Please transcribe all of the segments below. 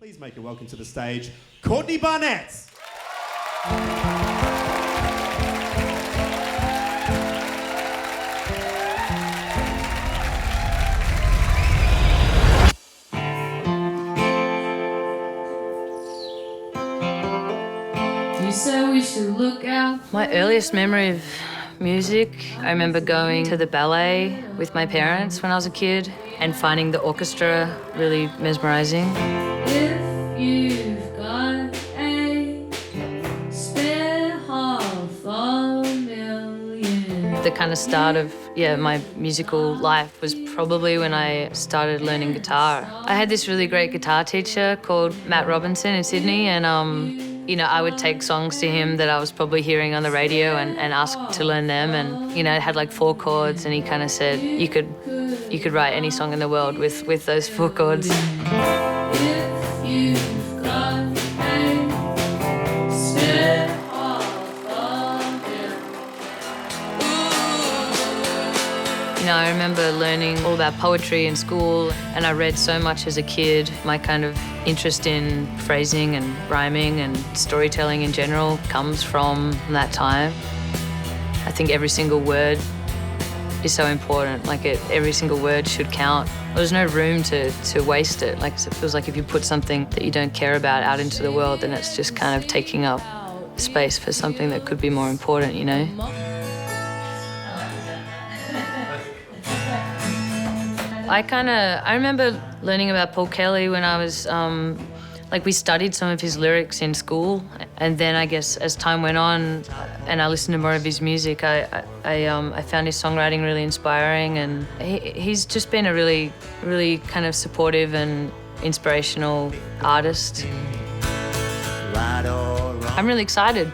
Please make a welcome to the stage, Courtney BARNETT. You said we should look out. My earliest memory of music, I remember going to the ballet with my parents when I was a kid and finding the orchestra really mesmerizing. If you've got a spare $500,000. The kind of start of my musical life was probably when I started learning guitar. I had this really great guitar teacher called Matt Robinson in Sydney, and I would take songs to him that I was probably hearing on the radio and ask to learn them, and it had like 4 chords, and he kind of said you could write any song in the world with those 4 chords. If you've got a spare $500,000. I remember learning all about poetry in school, and I read so much as a kid. My kind of interest in phrasing and rhyming and storytelling in general comes from that time. I think every single word is so important. Every single word should count. There's no room to waste it. It feels like if you put something that you don't care about out into the world, then it's just kind of taking up space for something that could be more important, I remember learning about Paul Kelly when I was, we studied some of his lyrics in school, and then I guess as time went on and I listened to more of his music, I found his songwriting really inspiring, and he's just been a really, really kind of supportive and inspirational artist. I'm really excited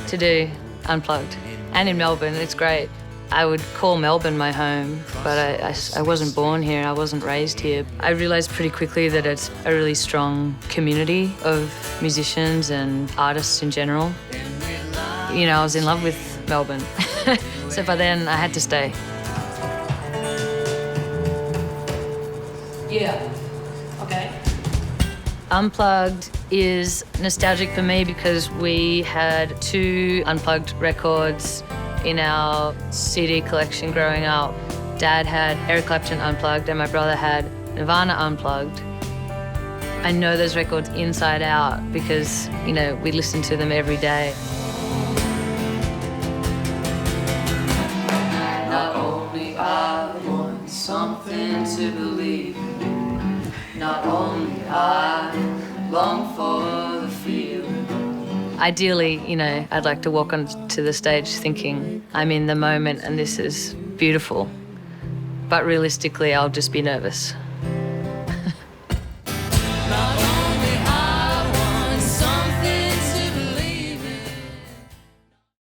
to do Unplugged, and in Melbourne, it's great. I would call Melbourne my home, but I wasn't born here, I wasn't raised here. I realised pretty quickly that it's a really strong community of musicians and artists in general. I was in love with Melbourne, so by then I had to stay. Yeah. Okay. Unplugged is nostalgic for me because we had 2 Unplugged records in our CD collection growing up. Dad had Eric Clapton Unplugged and my brother had Nirvana Unplugged. I know those records inside out because, we listened to them every day. Not only I want something to believe, not only I long for the feel. Ideally, I'd like to walk onto the stage thinking I'm in the moment and this is beautiful. But realistically, I'll just be nervous.